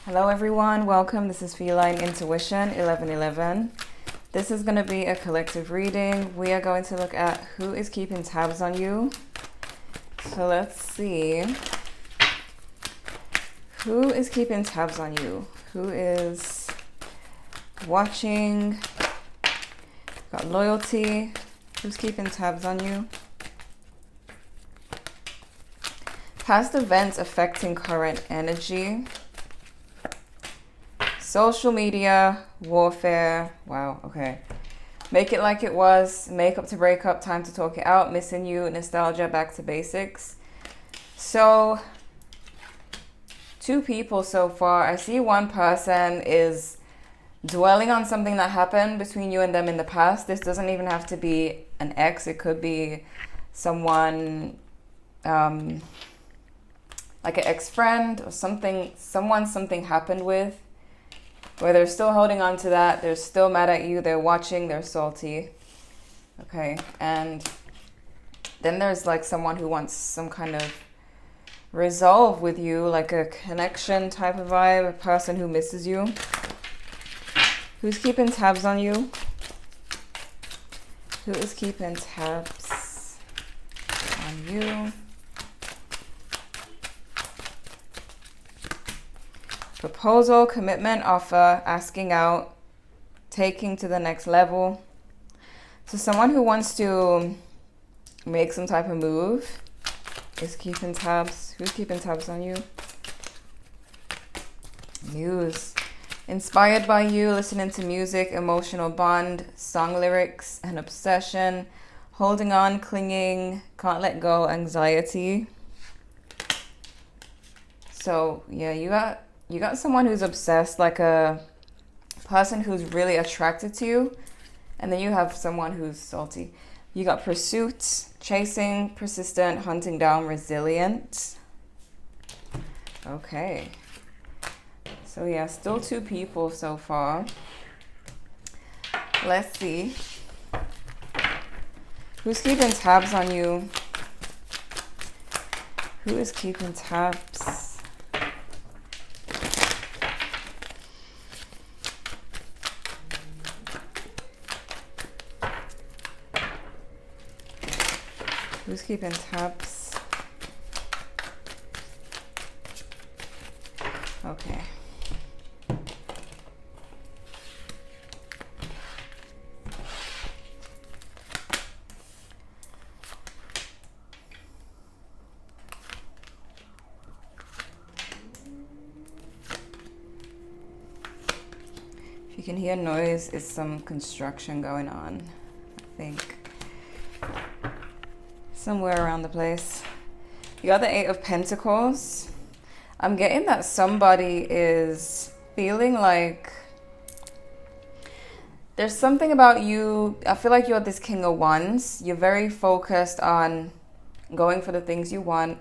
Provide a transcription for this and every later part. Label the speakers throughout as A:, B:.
A: Hello everyone, welcome. This is Feline Intuition 1111. This is going to be a collective reading. We are going to look at who is keeping tabs on you. So let's see. Who is keeping tabs on you? Who is watching? Got loyalty. Who's keeping tabs on you? Past events affecting current energy. Social media, warfare. Wow, okay. Make it like it was. Make up to break up, time to talk it out. Missing you, nostalgia, back to basics. So, two people so far. I see one person is dwelling on something that happened between you and them in the past. This doesn't even have to be an ex. It could be someone, like an ex-friend or something, something happened with, where they're still holding on to that, they're still mad at you, they're watching, they're salty. Okay, and then there's like someone who wants some kind of resolve with you, like a connection type of vibe, a person who misses you. Who's keeping tabs on you? Who is keeping tabs on you? Proposal, commitment, offer, asking out, taking to the next level. So someone who wants to make some type of move is keeping tabs. Who's keeping tabs on you? Muse. Inspired by you, listening to music, emotional bond, song lyrics, an obsession, holding on, clinging, can't let go, anxiety. So yeah, you got someone who's obsessed, like a person who's really attracted to you. And then you have someone who's salty. You got pursuit, chasing, persistent, hunting down, resilient. Okay. So yeah, still two people so far. Let's see. Who's keeping tabs on you? Who is keeping tabs? Who's keeping tabs? Okay. If you can hear noise, it's some construction going on, I think. Somewhere around the place. You got the Eight of Pentacles. I'm getting that somebody is feeling like there's something about you. I feel like you're this King of Wands. You're very focused on going for the things you want.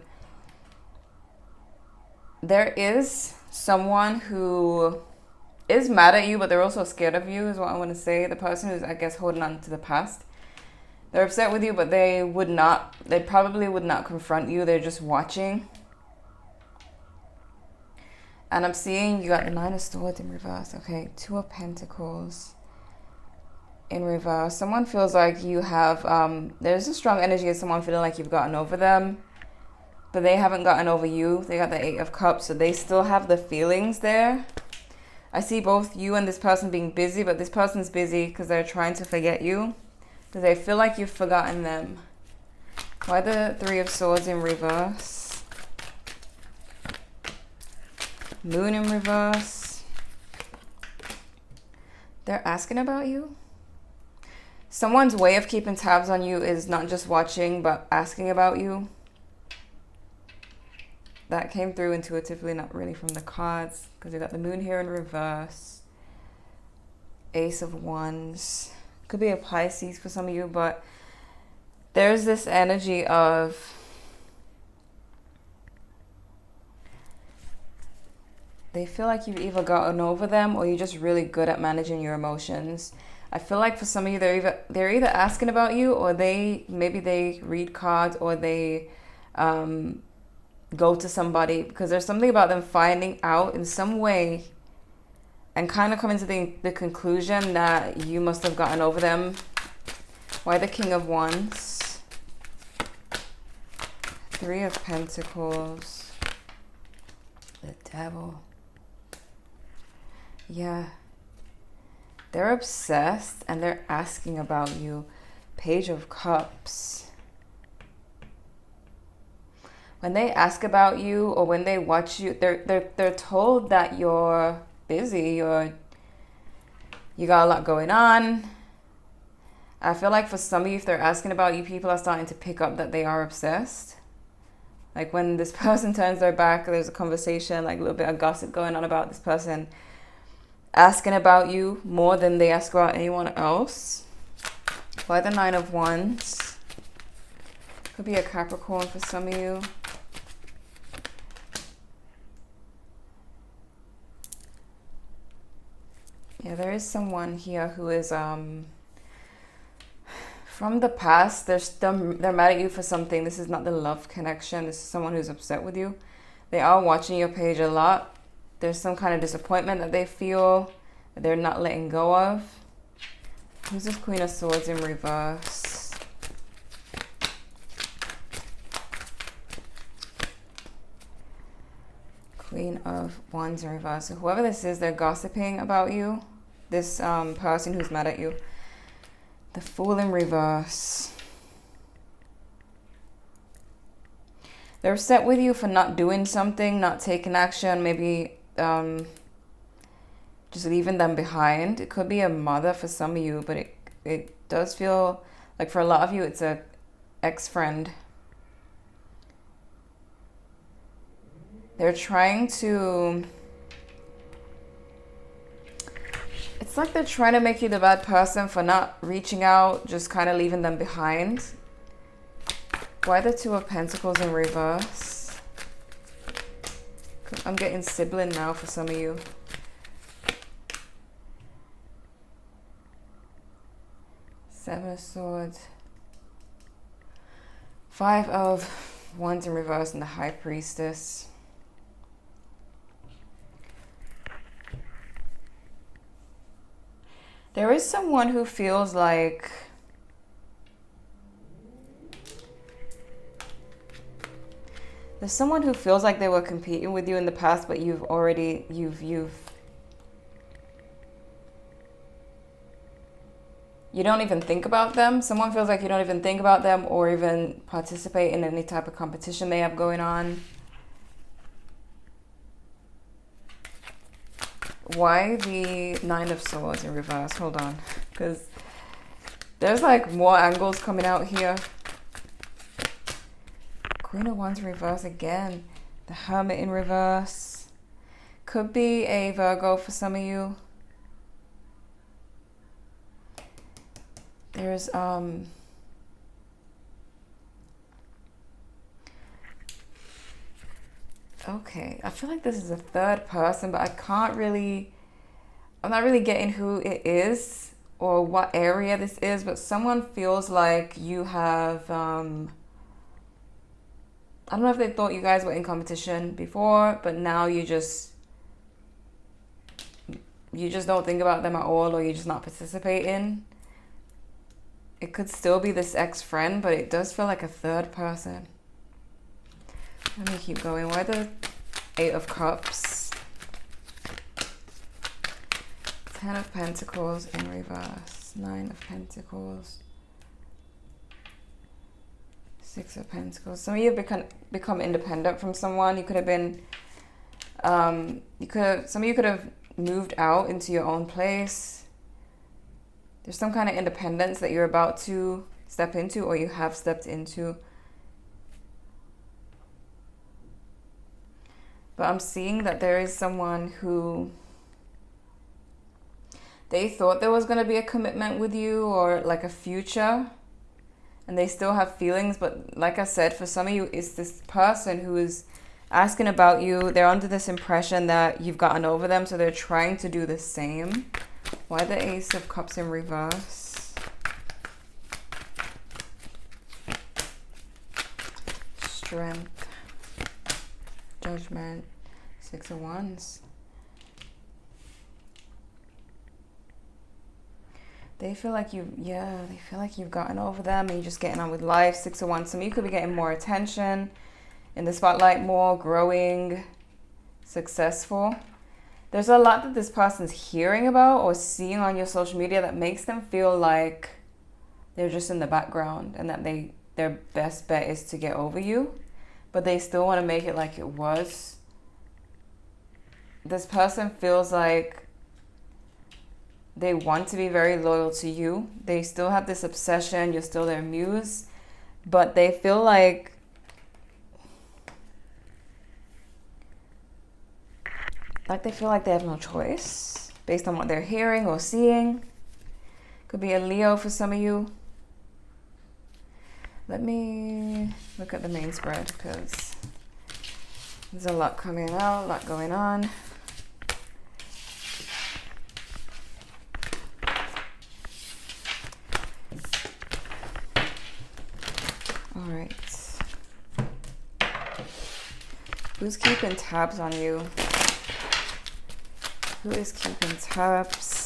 A: There is someone who is mad at you, but they're also scared of you, is what I want to say. The person who's, I guess, holding on to the past. They're upset with you, but they probably would not confront you. They're just watching. And I'm seeing you got the Nine of Swords in reverse. Okay, Two of Pentacles in reverse. Someone feels like you have, there's a strong energy of someone feeling like you've gotten over them, but they haven't gotten over you. They got the Eight of Cups, so they still have the feelings there. I see both you and this person being busy, but this person's busy because they're trying to forget you. Because they feel like you've forgotten them. Why the Three of Swords in reverse? Moon in reverse. They're asking about you. Someone's way of keeping tabs on you is not just watching, but asking about you. That came through intuitively, not really from the cards. Because you got the Moon here in reverse. Ace of Wands. Could be a Pisces for some of you, but there's this energy of they feel like you've either gotten over them or you're just really good at managing your emotions. I feel like for some of you, they're either asking about you, or maybe they read cards, or they go to somebody, because there's something about them finding out in some way and kind of coming to the conclusion that you must have gotten over them. Why the King of Wands? Three of Pentacles. The Devil. Yeah. They're obsessed and they're asking about you. Page of Cups. When they ask about you or when they watch you, they're told that you're busy, you got a lot going on. I feel like for some of you, if they're asking about you, people are starting to pick up that they are obsessed. Like when this person turns their back, there's a conversation, like a little bit of gossip going on about this person asking about you more than they ask about anyone else. Why the Nine of Wands? Could be a Capricorn for some of you. Yeah, there is someone here who is from the past. They're mad at you for something. This is not the love connection. This is someone who's upset with you. They are watching your page a lot. There's some kind of disappointment that they feel that they're not letting go of. Who's this Queen of Swords in reverse? Queen of Wands in reverse. So whoever this is, they're gossiping about you. This person who's mad at you. The Fool in reverse. They're upset with you for not doing something, not taking action, maybe just leaving them behind. It could be a mother for some of you, but it does feel like for a lot of you, it's a ex-friend. They're trying to... It's like they're trying to make you the bad person for not reaching out, just kind of leaving them behind. Why the Two of Pentacles in reverse? I'm getting sibling now for some of you. Seven of Swords. Five of Wands in reverse and the High Priestess. There is someone who feels like there's someone who feels like they were competing with you in the past, but you don't even think about them. Someone feels like you don't even think about them or even participate in any type of competition they have going on. Why the Nine of Swords in reverse? Hold on, because there's like more angles coming out here. Queen of Wands in reverse again. The Hermit in reverse. Could be a Virgo for some of you. There's okay, I feel like this is a third person, but I'm not really getting who it is or what area this is, but someone feels like you have, I don't know if they thought you guys were in competition before, but now you just don't think about them at all, or you're just not participating. It could still be this ex-friend, but it does feel like a third person. Let me keep going. Why the Eight of Cups? Ten of Pentacles in reverse. Nine of Pentacles. Six of Pentacles. Some of you have become independent from someone. You could have been, some of you could have moved out into your own place. There's some kind of independence that you're about to step into, or you have stepped into. But I'm seeing that there is someone who they thought there was going to be a commitment with you or like a future, and they still have feelings. But like I said, for some of you, it's this person who is asking about you. They're under this impression that you've gotten over them, so they're trying to do the same. Why the Ace of Cups in reverse? Strength. Judgment, Six of Wands. They feel like they feel like you've gotten over them and you're just getting on with life. Six of Wands. Some of you could be getting more attention, in the spotlight more, growing, successful. There's a lot that this person's hearing about or seeing on your social media that makes them feel like they're just in the background and that their best bet is to get over you, but they still want to make it like it was. This person feels like they want to be very loyal to you. They still have this obsession. You're still their muse, but they feel like they feel like they have no choice based on what they're hearing or seeing. Could be a Leo for some of you. Let me look at the main spread because there's a lot coming out, a lot going on. All right. Who's keeping tabs on you? Who is keeping tabs?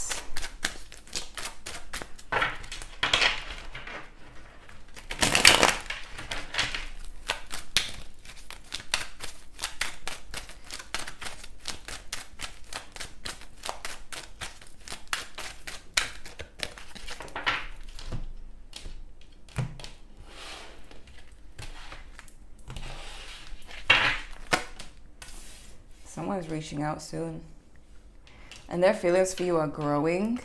A: Someone's reaching out soon. And their feelings for you are growing.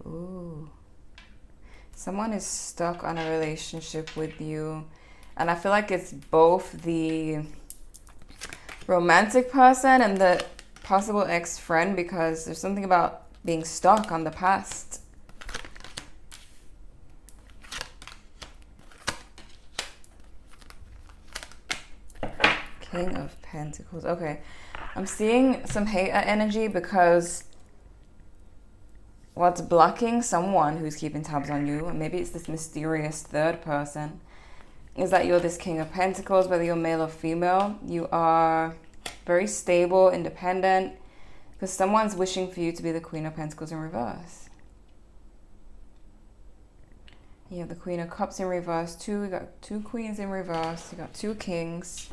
A: Ooh. Someone is stuck on a relationship with you. And I feel like it's both the romantic person and the possible ex-friend, because there's something about being stuck on the past. King of Pentacles. Okay. I'm seeing some hater energy because what's blocking someone who's keeping tabs on you, and maybe it's this mysterious third person, is that you're this King of Pentacles, whether you're male or female. You are very stable, independent, because someone's wishing for you to be the Queen of Pentacles in reverse. You have the Queen of Cups in reverse too. We got two Queens in reverse. You got two Kings.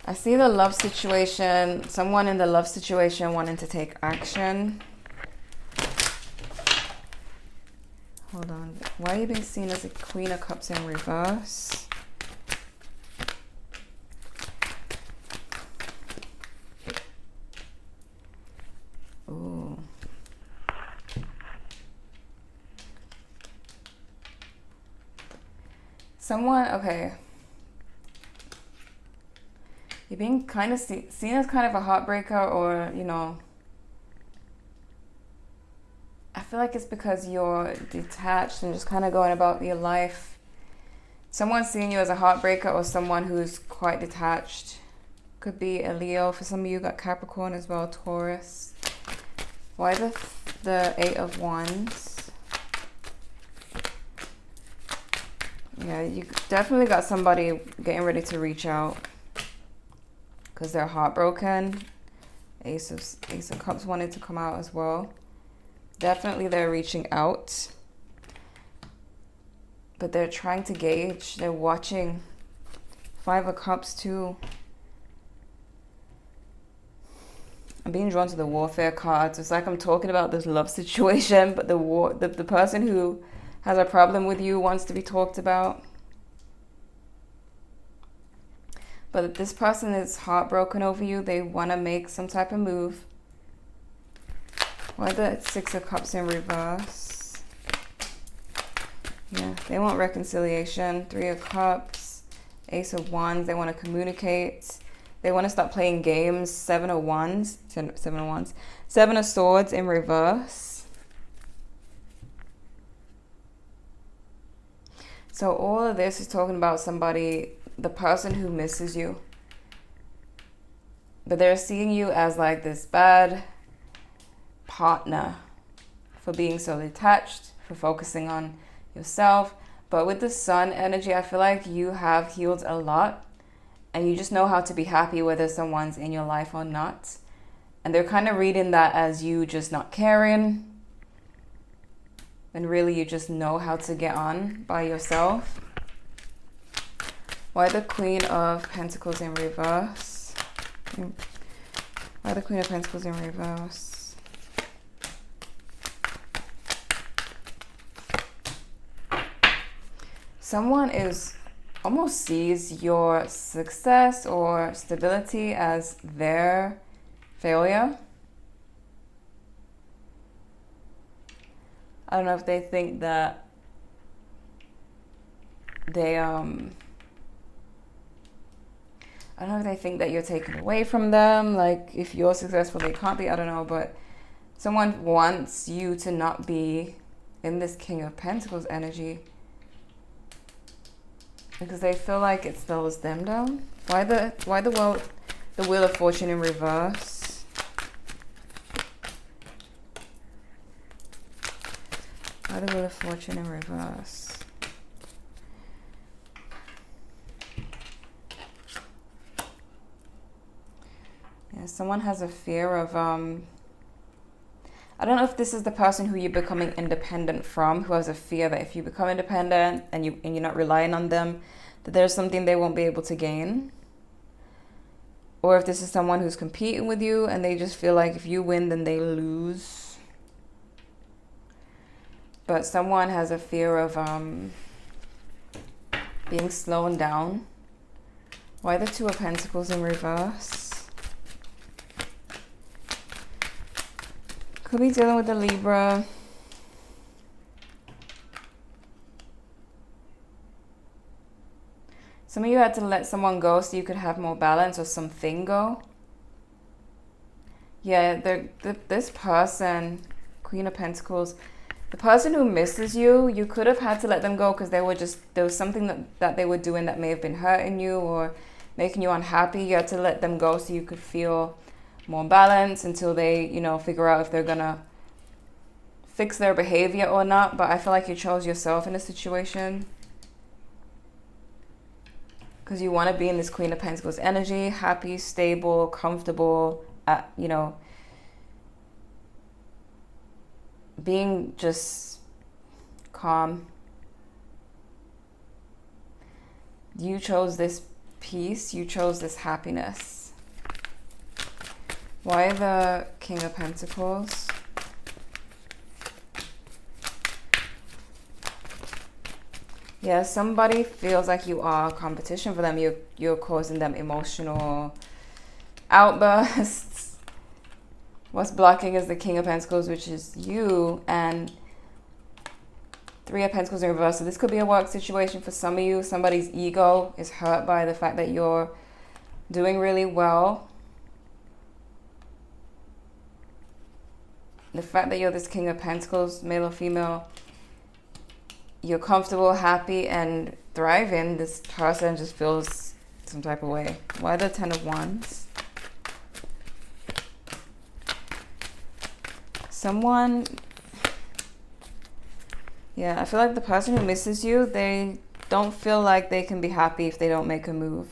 A: I see the love situation, someone in the love situation wanting to take action. Hold on. Why are you being seen as a Queen of Cups in reverse? Ooh. Someone, okay. You're being kind of seen as kind of a heartbreaker, or, you know, I feel like it's because you're detached and just kind of going about your life. Someone's seeing you as a heartbreaker or someone who's quite detached. Could be a Leo. For some of you, got Capricorn as well, Taurus. Why the Eight of Wands? Yeah, you definitely got somebody getting ready to reach out because they're heartbroken. Ace of Cups wanted to come out as well. Definitely they're reaching out. But they're trying to gauge. They're watching. Five of Cups too. I'm being drawn to the warfare cards. It's like I'm talking about this love situation, but the person who has a problem with you wants to be talked about. But this person is heartbroken over you. They want to make some type of move. Why the Six of Cups in reverse? Yeah, they want reconciliation. Three of Cups, Ace of Wands. They want to communicate. They want to stop playing games. Seven of Wands. Seven of Swords in reverse. So all of this is talking about somebody, the person who misses you. But they're seeing you as like this bad partner for being so detached, for focusing on yourself. But with the Sun energy, I feel like you have healed a lot and you just know how to be happy whether someone's in your life or not. And they're kind of reading that as you just not caring, when really you just know how to get on by yourself. Why the Queen of Pentacles in reverse? Why the Queen of Pentacles in reverse? Someone almost sees your success or stability as their failure. I don't know if they think that I don't know if they think that you're taken away from them. Like, if you're successful, they can't be. I don't know. But someone wants you to not be in this King of Pentacles energy because they feel like it slows them down. Why the Wheel of Fortune in reverse? Why the Wheel of Fortune in reverse? Yeah, someone has a fear of I don't know if this is the person who you're becoming independent from, who has a fear that if you become independent and you're not relying on them, that there's something they won't be able to gain. Or if this is someone who's competing with you and they just feel like if you win, then they lose. But someone has a fear of being slowed down. Why the Two of Pentacles in reverse? Could be dealing with the Libra. Some of you had to let someone go so you could have more balance, or something go. Yeah, this person, Queen of Pentacles, the person who misses you, you could have had to let them go because there was something that they were doing that may have been hurting you or making you unhappy. You had to let them go so you could feel more balance until they, figure out if they're gonna fix their behavior or not. But I feel like you chose yourself in a situation because you want to be in this Queen of Pentacles energy, happy, stable, comfortable, being just calm. You chose this peace, you chose this happiness. Why the King of Pentacles? Yeah, somebody feels like you are competition for them. You're causing them emotional outbursts. What's blocking is the King of Pentacles, which is you, and Three of Pentacles in reverse. So this could be a work situation for some of you. Somebody's ego is hurt by the fact that you're doing really well. The fact that you're this King of Pentacles, male or female, you're comfortable, happy, and thriving. This person just feels some type of way. Why the Ten of Wands? Someone, yeah, I feel like the person who misses you, they don't feel like they can be happy if they don't make a move.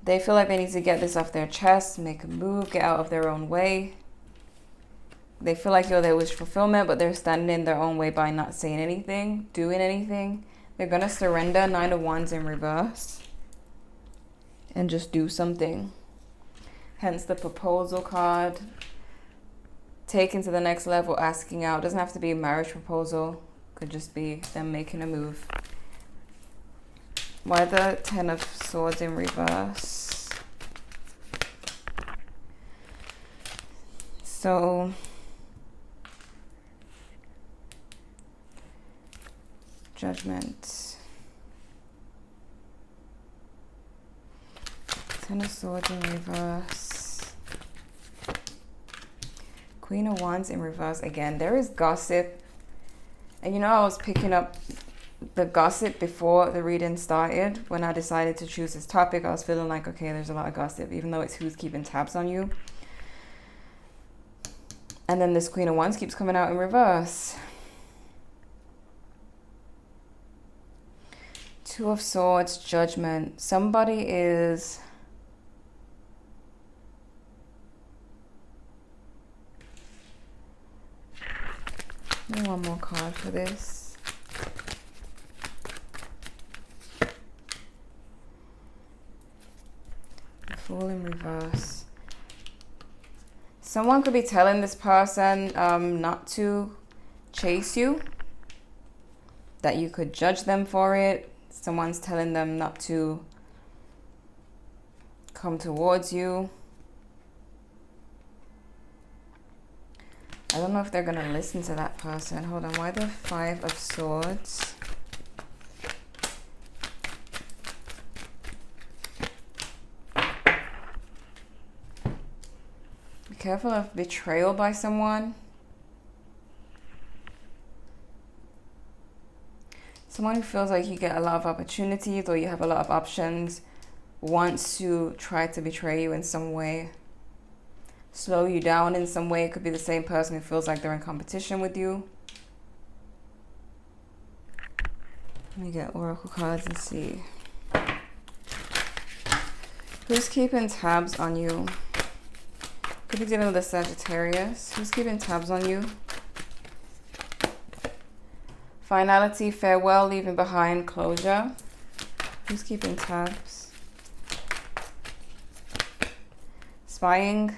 A: They feel like they need to get this off their chest, make a move, get out of their own way. They feel like you're their wish fulfillment, but they're standing in their own way by not saying anything, doing anything. They're going to surrender, Nine of Wands in reverse, and just do something. Hence the proposal card. Taking to the next level, asking out. Doesn't have to be a marriage proposal. Could just be them making a move. Why the Ten of Swords in reverse? So, Judgment. Ten of Swords in reverse. Queen of Wands in reverse again. There is gossip. And I was picking up the gossip before the reading started. When I decided to choose this topic, I was feeling like, okay, there's a lot of gossip, even though it's who's keeping tabs on you. And then this Queen of Wands keeps coming out in reverse. Two of Swords, Judgment. Somebody is... Maybe one more card for this. Fool in reverse. Someone could be telling this person not to chase you, that you could judge them for it. Someone's telling them not to come towards you. I don't know if they're going to listen to that person. Hold on, why the Five of Swords? Be careful of betrayal by someone. Someone who feels like you get a lot of opportunities or you have a lot of options wants to try to betray you in some way. Slow you down in some way. It could be the same person who feels like they're in competition with you. Let me get oracle cards and see. Who's keeping tabs on you? Could be dealing with a Sagittarius. Who's keeping tabs on you? Finality, farewell, leaving behind, closure. Who's keeping tabs? Spying,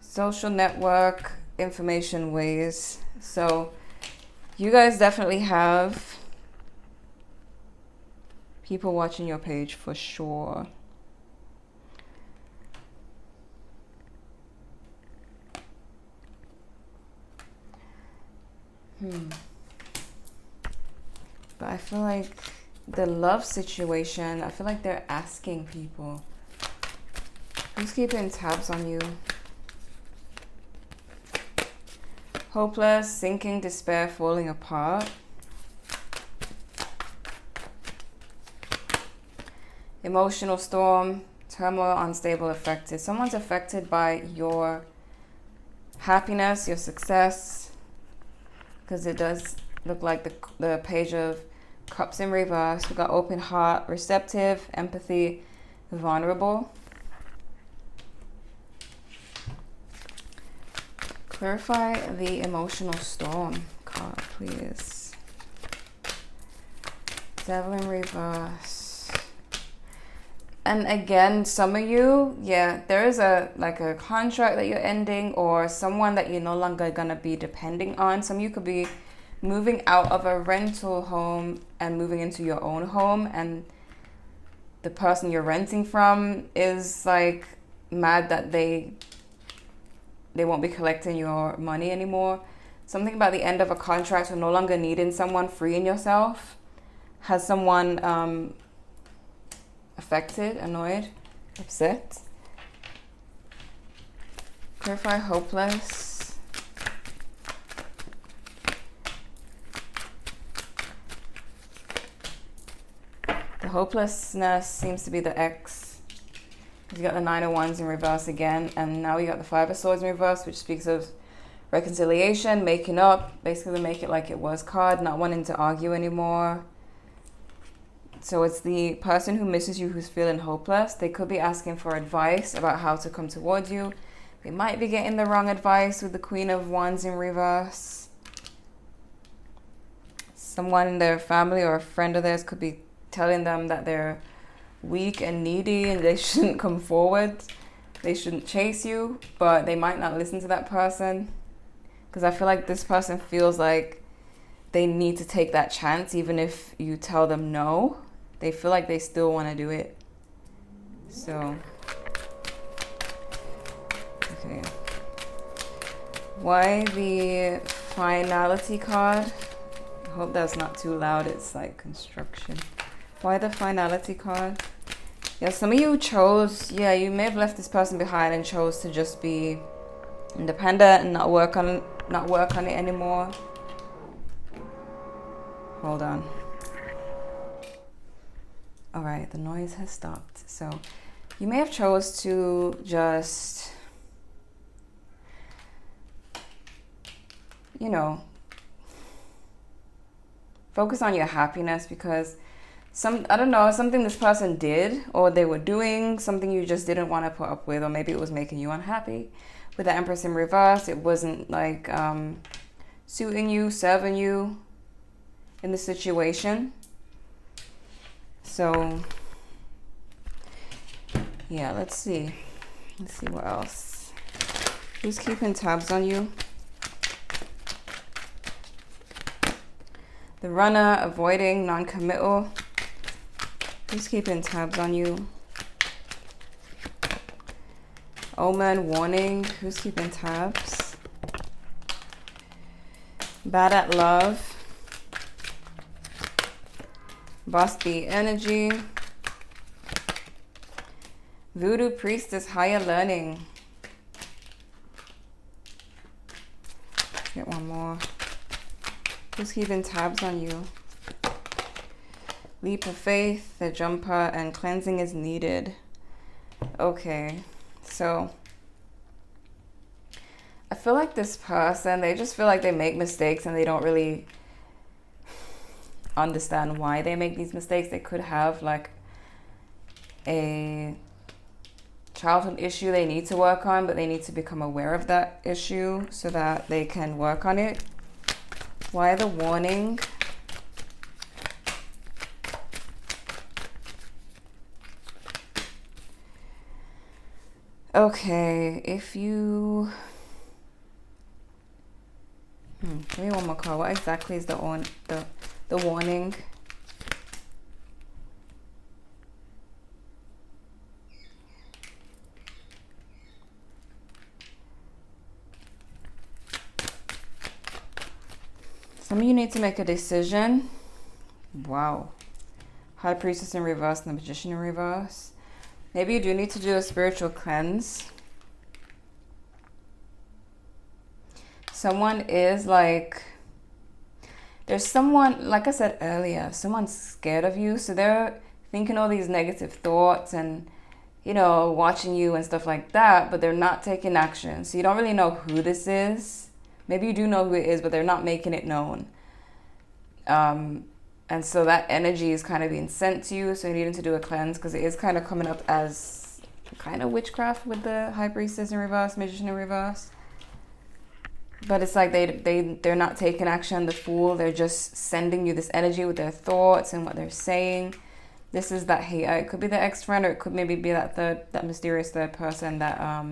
A: social network, information ways. So you guys definitely have people watching your page for sure. But I feel like the love situation, I feel like they're asking people. Who's keeping tabs on you? Hopeless, sinking, despair, falling apart. Emotional storm, turmoil, unstable, affected. Someone's affected by your happiness, your success, because it does look like the Page of Cups in reverse. We got open heart, receptive, empathy, vulnerable. Clarify the emotional storm card, please. Devil in reverse. And again, some of you, yeah, there is a contract that you're ending or someone that you're no longer gonna be depending on. Some of you could be moving out of a rental home and moving into your own home, and the person you're renting from is like mad that they won't be collecting your money anymore. Something about the end of a contract or no longer needing someone, freeing yourself. Has someone affected, annoyed, upset? Clarify hopeless. The hopelessness seems to be the ex. You got the Nine of Wands in reverse again, and now you got the Five of Swords in reverse, which speaks of reconciliation, making up, basically the make it like it was card, not wanting to argue anymore. So it's the person who misses you who's feeling hopeless. They could be asking for advice about how to come towards you. They might be getting the wrong advice with the Queen of Wands in reverse. Someone in their family or a friend of theirs could be telling them that they're weak and needy and they shouldn't come forward. They shouldn't chase you, but they might not listen to that person, because I feel like this person feels like they need to take that chance even if you tell them no. They feel like they still want to do it. So okay, why the finality card? I hope that's not too loud. It's like construction. Why the finality card? Yeah, some of you chose, yeah, you may have left this person behind and chose to just be independent and not work on it anymore. Hold on. All right, the noise has stopped. So you may have chose to just you know, focus on your happiness, because I don't know, something this person did or they were doing, something you just didn't want to put up with, or maybe it was making you unhappy. With the Empress in reverse, it wasn't like suiting you, serving you in the situation. So yeah, let's see what else. Who's keeping tabs on you? The Runner, avoiding, non-committal. Who's keeping tabs on you? Omen, warning. Who's keeping tabs? Bad at love. Boss B energy. Voodoo priestess, higher learning. Get one more. Who's keeping tabs on you? Leap of faith, the jumper, and cleansing is needed. Okay, so I feel like this person, they just feel like they make mistakes and they don't really understand why they make these mistakes. They could have like a childhood issue they need to work on, but they need to become aware of that issue so that they can work on it. Why the warning? Okay, if you... give me one more card. What exactly is the warning? Some of you need to make a decision. Wow. High Priestess in reverse and the Magician in reverse. Maybe you do need to do a spiritual cleanse. Someone is like... There's someone, like I said earlier, someone's scared of you. So they're thinking all these negative thoughts and, you know, watching you and stuff like that. But they're not taking action. So you don't really know who this is. Maybe you do know who it is, but they're not making it known. And so that energy is kind of being sent to you. So you're needing to do a cleanse because it is kind of coming up as kind of witchcraft with the High Priestess in reverse, Magician in reverse. But it's like they're not taking action. The Fool, they're just sending you this energy with their thoughts and what they're saying. This is that hater. It could be the ex-friend, or it could maybe be that mysterious third person that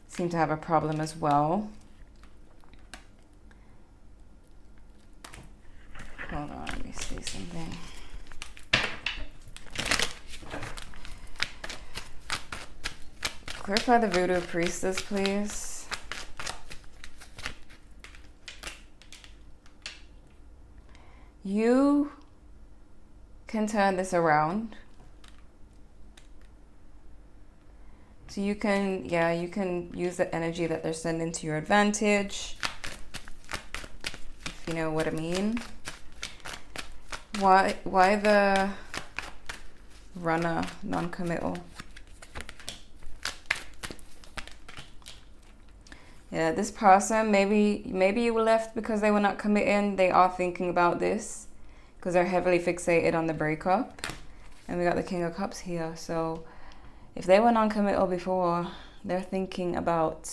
A: seem to have a problem as well. Hold on, let me see something. Clarify the Voodoo Priestess, please. You can turn this around. So you can use the energy that they're sending to your advantage. If you know what I mean. Why the Runner, non-committal? Yeah, this person, maybe you were left because they were not committing. They are thinking about this because they're heavily fixated on the breakup. And we got the King of Cups here. So if they were non-committal before, they're thinking about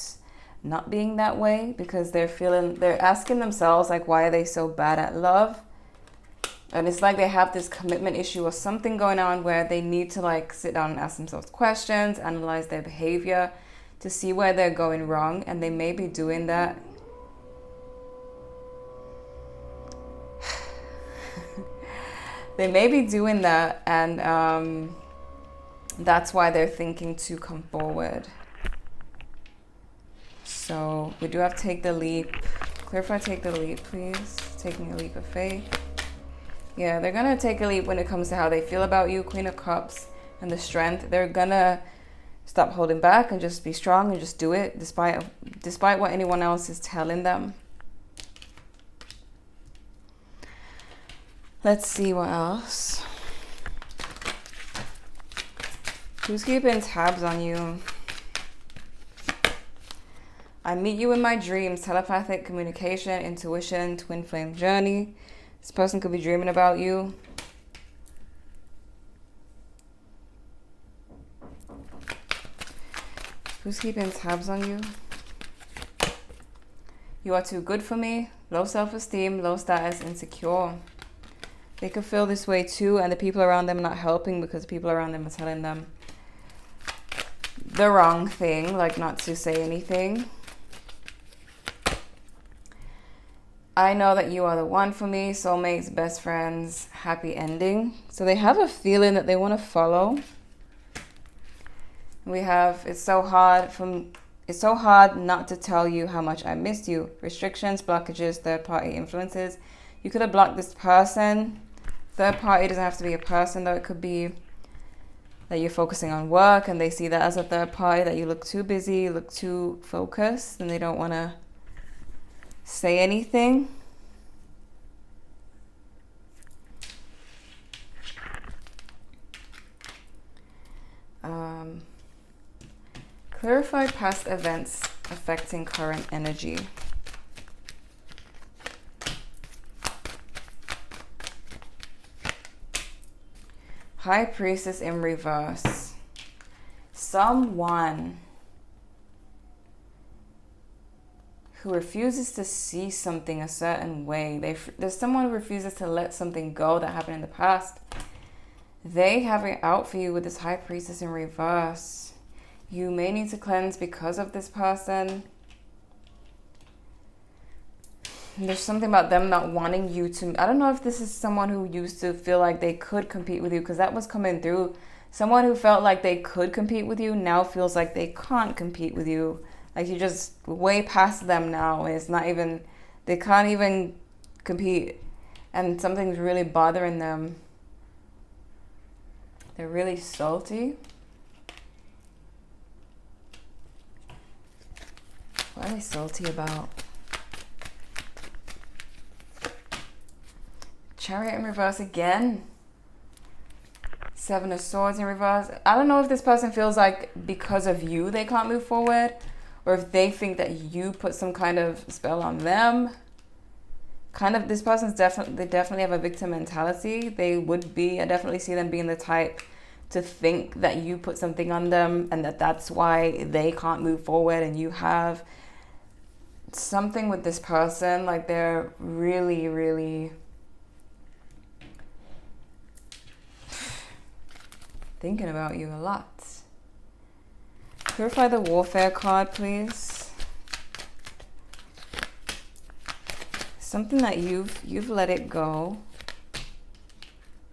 A: not being that way because they're asking themselves, like, why are they so bad at love? And it's like they have this commitment issue or something going on where they need to like sit down and ask themselves questions, analyze their behavior to see where they're going wrong. And they may be doing that. They may be doing that, and that's why they're thinking to come forward. So we do have Take the Leap. Clarify Take the Leap, please. Taking a leap of faith. Yeah, they're going to take a leap when it comes to how they feel about you, Queen of Cups, and the strength. They're going to stop holding back and just be strong and just do it despite what anyone else is telling them. Let's see what else. Who's keeping tabs on you? I meet you in my dreams. Telepathic communication, intuition, twin flame journey. This person could be dreaming about you. Who's keeping tabs on you? You are too good for me. Low self-esteem, low status, insecure. They could feel this way too, and the people around them are not helping because people around them are telling them the wrong thing, like not to say anything. I know that you are the one for me. Soulmates, best friends, happy ending. So they have a feeling that they want to follow. We have, it's so hard not to tell you how much I missed you. Restrictions, blockages, third-party influences. You could have blocked this person. Third party doesn't have to be a person though. It could be that you're focusing on work and they see that as a third party, that you look too busy, look too focused, and they don't want to say anything. Clarify past events affecting current energy. High Priestess in reverse. Someone who refuses to see something a certain way. There's someone who refuses to let something go that happened in the past. They have it out for you with this High Priestess in reverse. You may need to cleanse because of this person. There's something about them not wanting you to... I don't know if this is someone who used to feel like they could compete with you, because that was coming through. Someone who felt like they could compete with you now feels like they can't compete with you. Like you're just way past them now. It's not even... They can't even compete. And something's really bothering them. They're really salty. What are they salty about? Chariot in reverse again. Seven of Swords in reverse. I don't know if this person feels like because of you they can't move forward, or if they think that you put some kind of spell on them. This person's definitely have a victim mentality. They would be, I definitely see them being the type to think that you put something on them and that's why they can't move forward, and you have something with this person. Like they're really, really thinking about you a lot. Purify the Warfare card, please. Something that you've let it go,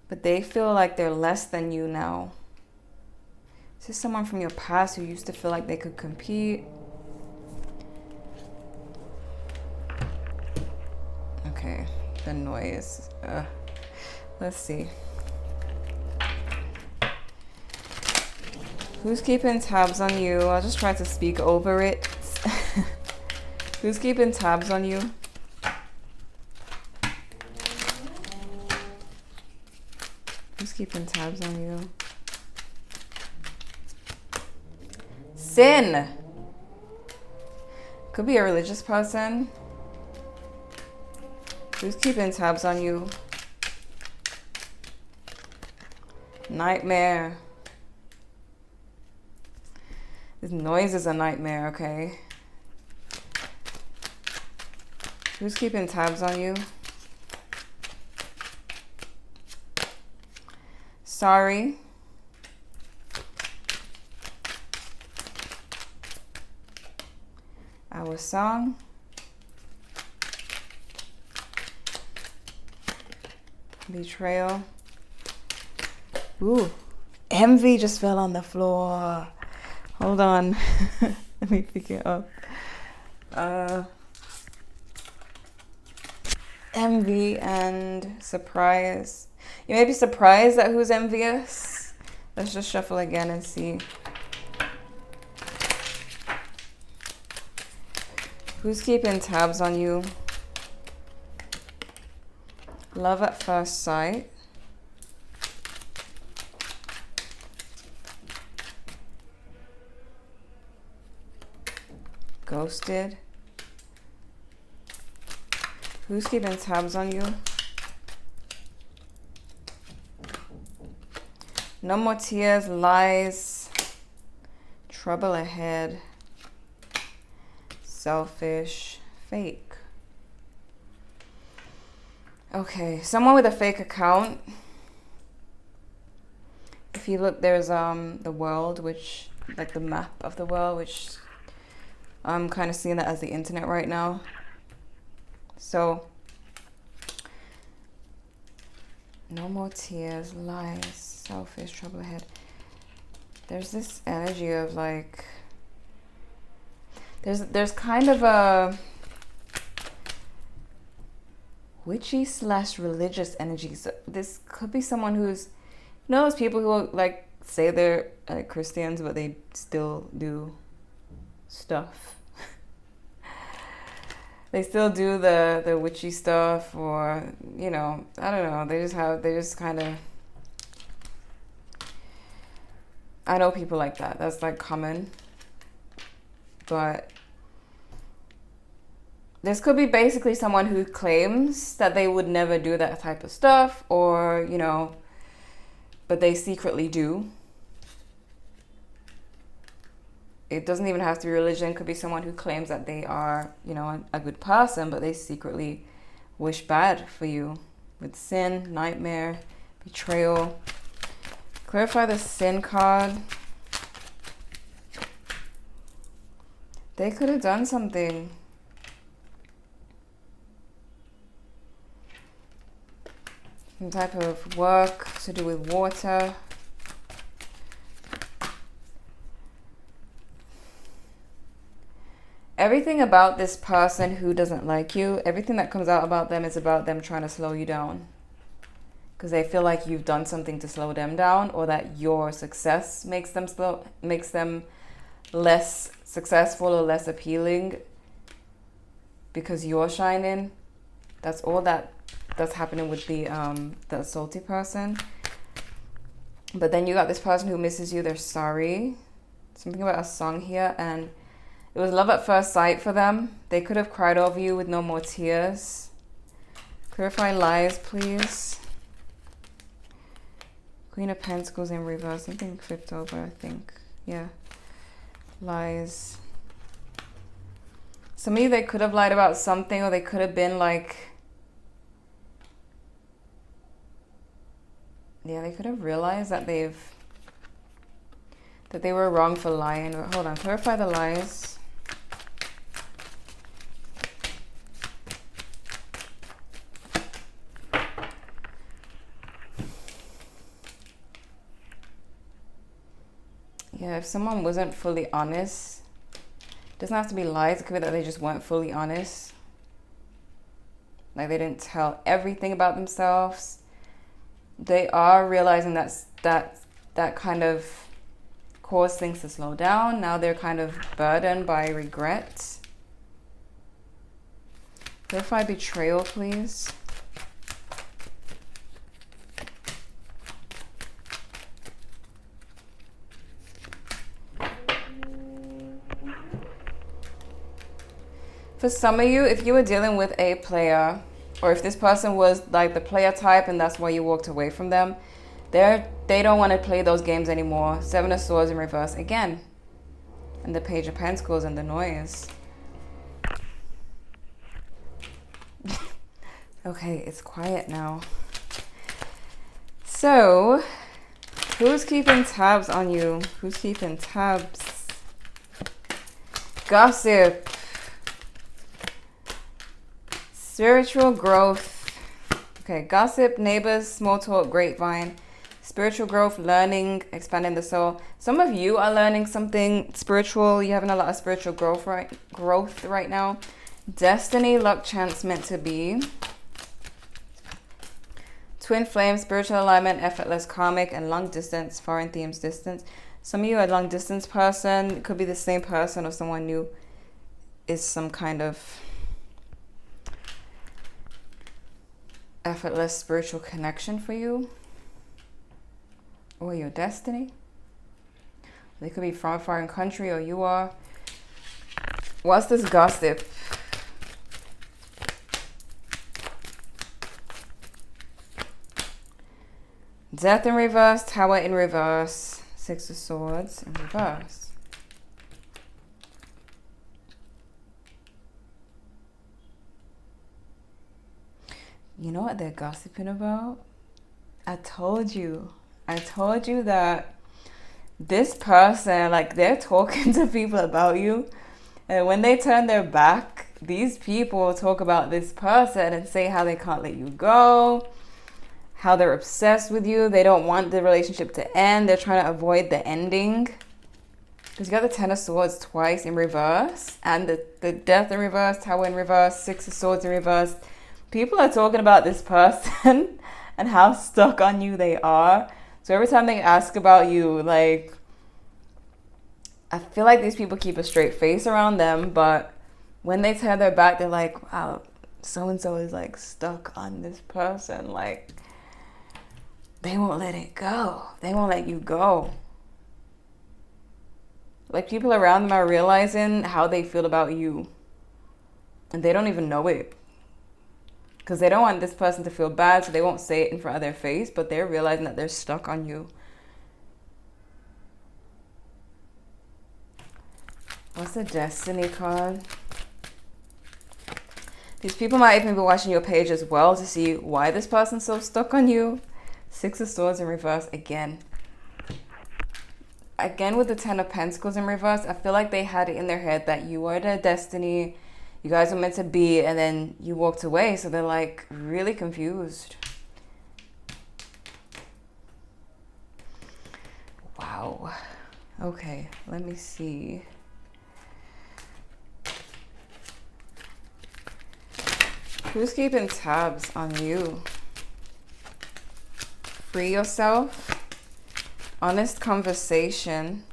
A: but they feel like they're less than you now. This is someone from your past who used to feel like they could compete. Okay, the noise. Let's see. Who's keeping tabs on you? I'll just try to speak over it. Who's keeping tabs on you? Who's keeping tabs on you? Sin. Could be a religious person. Who's keeping tabs on you? Nightmare. This noise is a nightmare, okay? Who's keeping tabs on you? Sorry. Our song. Betrayal. Ooh. Envy just fell on the floor. Hold on. Let me pick it up. Envy and surprise. You may be surprised at who's envious. Let's just shuffle again and see. Who's keeping tabs on you? Love at first sight. ghosted. Who's keeping tabs on you? No more tears, lies, trouble ahead, selfish, fake. Okay, someone with a fake account. If you look, there's the world, which, like the map of the world, which I'm kind of seeing that as the internet right now. So, no more tears, lies, selfish, trouble ahead. There's this energy of like, there's kind of a witchy / religious energy. So this could be someone who's, you know, those people who like say they're Christians but they still do stuff. They still do the witchy stuff, or you know, I don't know. They just kind of. I know people like that. That's like common, but this could be basically someone who claims that they would never do that type of stuff, or you know, but they secretly do. It doesn't even have to be religion. It could be someone who claims that they are, you know, a good person, but they secretly wish bad for you. With sin, nightmare, betrayal. Clarify the sin card. They could have done something. Some type of work to do with water. Everything about this person who doesn't like you, everything that comes out about them is about them trying to slow you down. Because they feel like you've done something to slow them down, or that your success makes them less successful or less appealing because you're shining. That's all that's happening with the salty person. But then you got this person who misses you. They're sorry. Something about a song here, and it was love at first sight for them. They could have cried over you with no more tears. Clarify lies, please. Queen of Pentacles in reverse. Something flipped over, I think. Yeah. Lies. Some of you, they could have lied about something, or they could have been like... Yeah, they could have realized that they were wrong for lying. But hold on. Clarify the lies. Yeah, if someone wasn't fully honest, it doesn't have to be lies. It could be that they just weren't fully honest. Like they didn't tell everything about themselves. They are realizing that kind of caused things to slow down. Now they're kind of burdened by regret. Clarify betrayal, please. For some of you, if you were dealing with a player, or if this person was like the player type and that's why you walked away from them, they don't want to play those games anymore. Seven of Swords in reverse again. And the Page of Pentacles and the noise. Okay, it's quiet now. So, who's keeping tabs on you? Who's keeping tabs? Gossip. Spiritual growth. Okay, gossip, neighbors, small talk, grapevine. Spiritual growth, learning, expanding the soul. Some of you are learning something spiritual. You're having a lot of spiritual growth right now. Destiny, luck, chance, meant to be. Twin flame, spiritual alignment, effortless, karmic, and long distance, foreign themes, distance. Some of you are a long distance person. It could be the same person or someone new is some kind of effortless spiritual connection for you, or your destiny. They could be from a foreign country, or you are. What's this gossip? Death in reverse, Tower in reverse, Six of Swords in reverse. You know what they're gossiping about? I told you that this person, like, they're talking to people about you, and when they turn their back, these people talk about this person and say how they can't let you go, how they're obsessed with you, they don't want the relationship to end, they're trying to avoid the ending. Because you got the Ten of Swords twice in reverse, and the Death in reverse, Tower in reverse, Six of Swords in reverse. People are talking about this person and how stuck on you they are. So every time they ask about you, like, I feel like these people keep a straight face around them, but when they turn their back, they're like, wow, so-and-so is like stuck on this person. Like, they won't let it go. They won't let you go. Like, people around them are realizing how they feel about you, and they don't even know it. Because they don't want this person to feel bad, so they won't say it in front of their face, but they're realizing that they're stuck on you. What's the Destiny card? These people might even be watching your page as well to see why this person's so stuck on you. Six of Swords in reverse again. Again with the Ten of Pentacles in reverse, I feel like they had it in their head that you were their destiny, you guys were meant to be, and then you walked away. So they're like really confused. Wow. Okay, let me see. Who's keeping tabs on you? Free yourself. Honest conversation.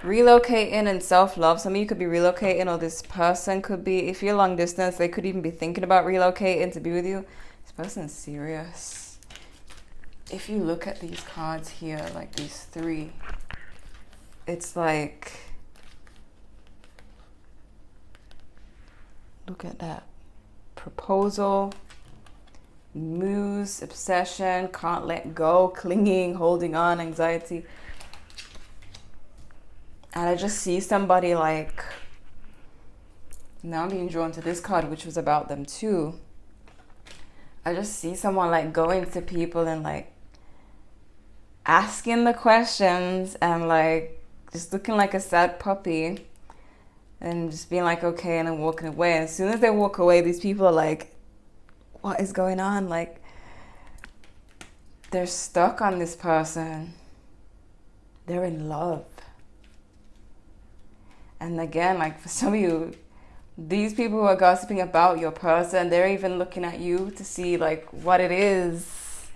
A: Relocating and self-love. Some of you could be relocating, or this person could be, if you're long distance, they could even be thinking about relocating to be with you. This person's serious. If you look at these cards here, like these three, it's like, look at that. Proposal, muse, obsession, can't let go, clinging, holding on, anxiety. And I just see somebody like, now I'm being drawn to this card, which was about them too. I just see someone like going to people and like asking the questions and like just looking like a sad puppy and just being like, okay, and then walking away. And as soon as they walk away, these people are like, what is going on? Like, they're stuck on this person. They're in love. And again, like for some of you, these people who are gossiping about your person, they're even looking at you to see like what it is.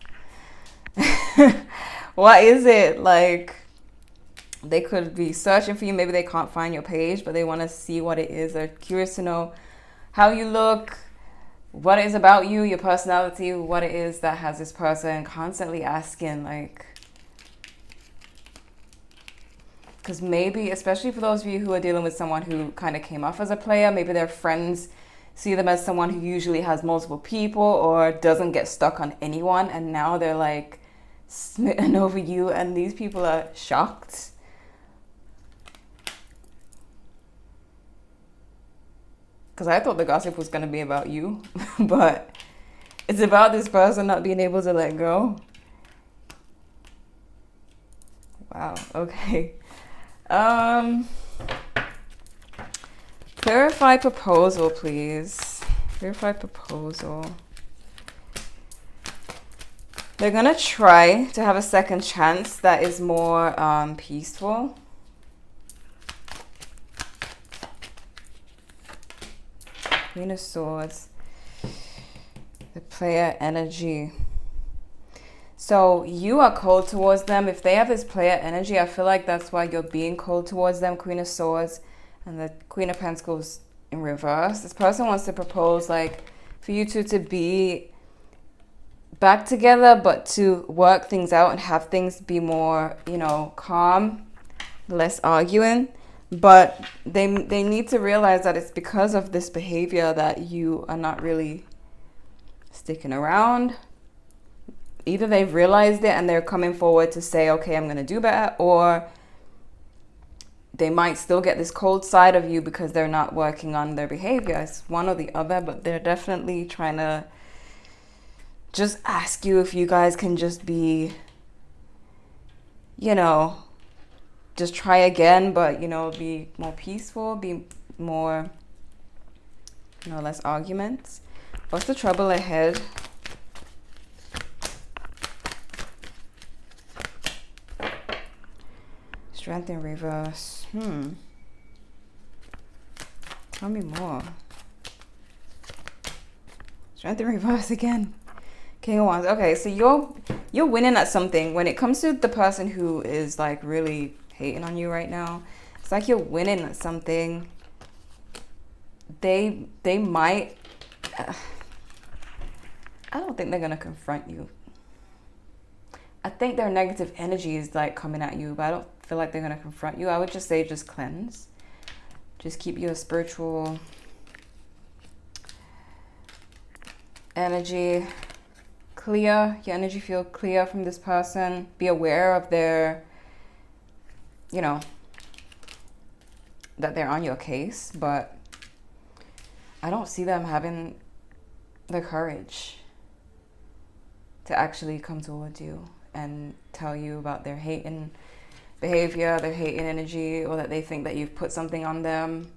A: What is it? Like, they could be searching for you. Maybe they can't find your page, but they want to see what it is. They're curious to know how you look, what it is about you, your personality, what it is that has this person constantly asking, like, because maybe, especially for those of you who are dealing with someone who kind of came off as a player, maybe their friends see them as someone who usually has multiple people or doesn't get stuck on anyone, and now they're like smitten over you, and these people are shocked. Because I thought the gossip was going to be about you, but it's about this person not being able to let go. Wow, okay. Clarify proposal, please. Clarify proposal. They're going to try to have a second chance that is more peaceful. Queen of Swords, the player energy. So you are cold towards them. If they have this player energy, I feel like that's why you're being cold towards them. Queen of Swords and the Queen of Pentacles in reverse. This person wants to propose like for you two to be back together, but to work things out and have things be more, you know, calm, less arguing. But they need to realize that it's because of this behavior that you are not really sticking around. Either they've realized it and they're coming forward to say, okay, I'm going to do better, or they might still get this cold side of you because they're not working on their behavior. It's one or the other, but they're definitely trying to just ask you if you guys can just be, you know, just try again, but, you know, be more peaceful, be more, you know, less arguments. What's the trouble ahead? Strength in reverse. Tell me more. Strength in reverse again. King of Wands. Okay, so you're winning at something. When it comes to the person who is like really hating on you right now, it's like you're winning at something. They might. I don't think they're gonna confront you. I think their negative energy is like coming at you, but I don't feel like they're gonna confront you. I would just say just cleanse. Just keep your spiritual energy clear, your energy field clear from this person. Be aware of their, you know, that they're on your case, but I don't see them having the courage to actually come towards you and tell you about their hating behavior, their hating energy, or that they think that you've put something on them.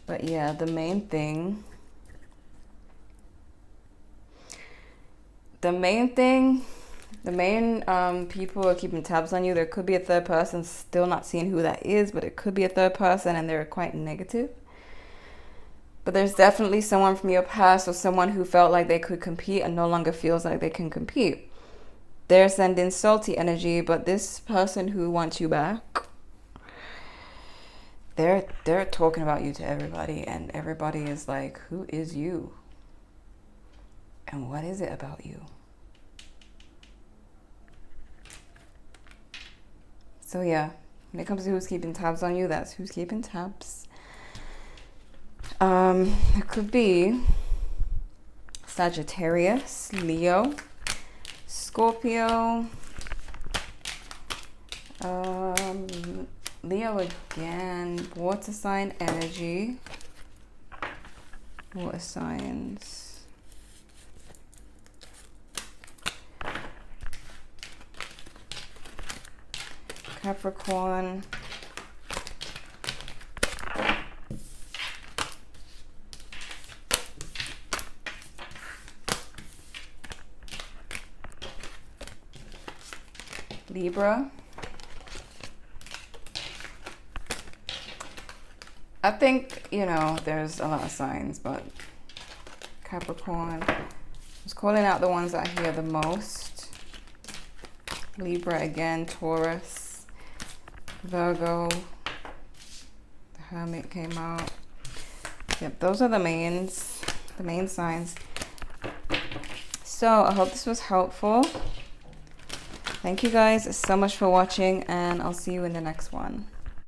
A: But yeah, the main people are keeping tabs on you. There could be a third person, still not seeing who that is, but it could be a third person and they're quite negative. But there's definitely someone from your past or someone who felt like they could compete and no longer feels like they can compete. They're sending salty energy, but this person who wants you back, they're talking about you to everybody, and everybody is like, who is you? And what is it about you? So yeah, when it comes to who's keeping tabs on you, that's who's keeping tabs. It could be Sagittarius, Leo, Scorpio, Leo again, water sign energy, water signs. Capricorn, Libra. I think, you know, there's a lot of signs, but Capricorn, I was calling out the ones that I hear the most. Libra again, Taurus, Virgo, the Hermit came out. Yep, those are the main signs. So I hope this was helpful. Thank you guys so much for watching, and I'll see you in the next one.